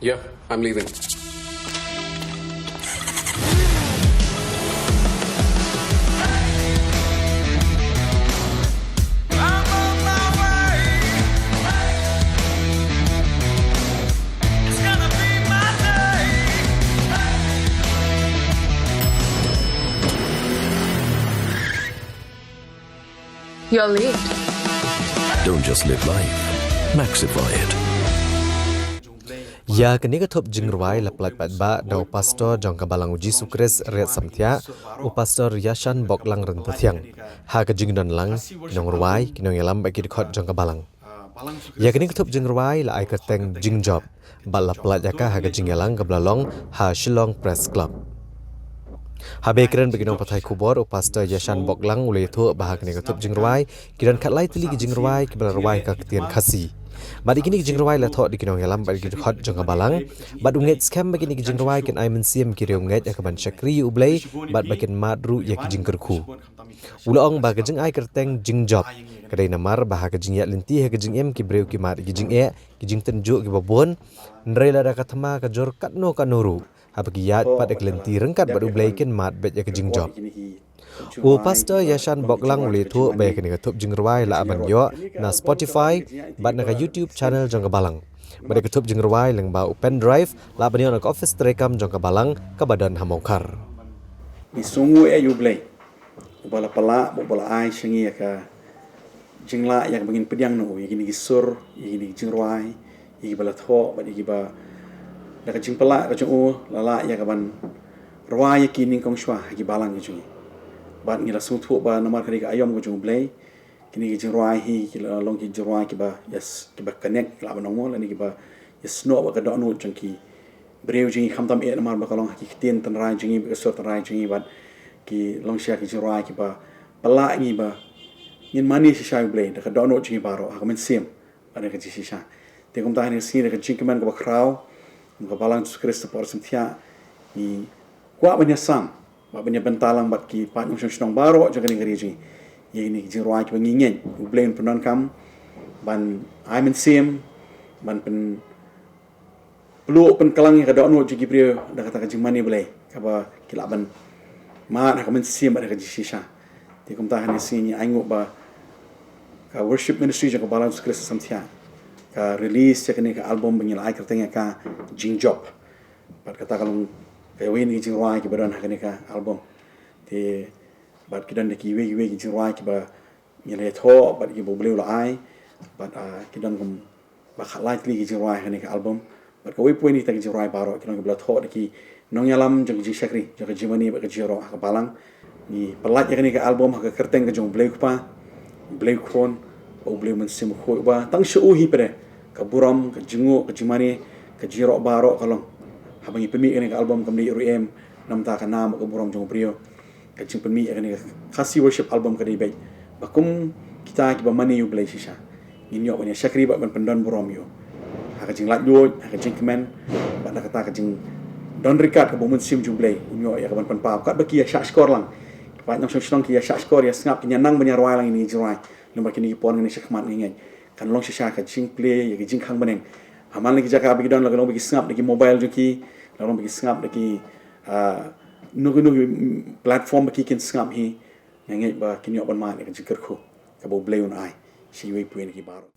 Yeah, I'm leaving. You're late. Don't just live life, maxify it. Ya kini ketup jingruai laplat ba dau pastor jong kabalang uji sukres riat samtia u pastor Yashan Boklang rentatiang ha ke jingdon lang kinong ruai kinong yalam bagi dikot jong kabalang ya kini ketup jingruai la ai kerteng jingjob bal laplat yaka ha ke jingyalang kablalong ha Shillong Press Club Habe kiran bagi nong patai kubor u pastor Yashan Boklang ulai tu bah kini ketup jingruai kiran katlai teli ke jingruai kibalaruai ka ketian khasi Badi kini jingruai la thok di kinong yalam badi khot jong kabalang bad unget scam bagi ni jingruai ken aimen siam kiri unget ya kaban chakri ublei bad bakin madru ya ki jingkerku ulong ba ke jing ai kerteng jingjob kadai namar bah ke jing ya lenti ha ke jing em ki breu ki mar ki jing e ki jing tenju ki babon ndrei la da kathama ka jor katno kanuru ha bagi yat pad ek lenti rengkat bad ublei ken mat bet ya ke jingjob U pastor Yashan Boklang uli tu baik ni ketup jingruai la aban yo na Spotify bat na YouTube channel jong kabalang. Bade ketup jingruai leng ba pen drive la aban yo na office terekam jong kabalang ka badan hamokar. Ni sungu yu blai. Bala pala bala ai shingi ka jingla yang bangin pediang no yini gisur yini jingruai yini bala tho ba yini ba da ka jing pala ka jong lala ya ka ban ruai kini kong shwa ki balang ki Bat ngila sungtu ba namar kari ka ayom ko jung blay kini ki jingruai hi ki long ki jingruai ki ba yes ki ba connect la ba nomo la ni ki ba yes no ba ka do no jung ki breu jing kham tam e namar ba ka long ki tien tan rai jing bi so tan rai jing bat ki long sha ki jingruai ki ba pala ngi ba yin mani si sha blay da ka do no jing ba ro ha men sim ba ne ka ji si sha te kum ta ni si ka jing man ko ba krau ko balang Kristus por sim thia ni kwa ba nya sam ba banya bentalang bat ki pat nyong shnong baro jaga ni ngari ji ye ni ji ruai ki ngingen ublen penon kam ban aimen sim ban pen pelu pen kalang ka do no ji gibre da kata ka ji mani blai ka ba ki la ban ma na ka men sim ba ka ji shisha ti kum ta hani sin ni aingo ba ka worship ministry jaga balance Kristus samthia ka release jaga ni ka album bangil ai ka tengah ka jing job bat kata kalung kaya ni jing ruai ki badan hakane ka album te bat kidan de ki we jing ruai ki ba yele tho bat ki bo bleu la ai bat kidan kum ba khalai li ki jing ruai hakane ka album bat ka we point ni ta ki jing ruai baro kidan ki bla tho de ki nong yalam jong ji sakri jong ji mani ba ka jiro ka balang ni pelat yakane ka album ka kerteng ka jong bleu pa bleu khon o bleu men sim kho ba tang shu hi pre ka buram ka jingu ka jimani ka jiro baro kalong habang ipemi kani ka album kamni ruem namta ka nam ka buram jong prio ka ching pemi kani khasi worship album kani bai bakum kita ki ba mani yu blai shisha inyo banya shakri ba ban pendon buram yo ha ka jing lat yo ha ka jing kemen ba na kata ka jing don rikat ka bomun sim jong blai inyo ya ka ban pa kat ba ki ya sha skor lang pa nyong shong ki ya sha skor ya snap nya nang banya ruai lang ini jirai lumba kini pon ngani shakmat ngai kan long shisha ka jing play ya ka jing khang baneng Aman lagi jaga bagi don lagi long bagi snap lagi mobile joki long bagi snap lagi nugu platform bagi kin snap hi ngai ba kinyo ban ma ni kan jikar ko ka bo blay on ai si we puen ki baro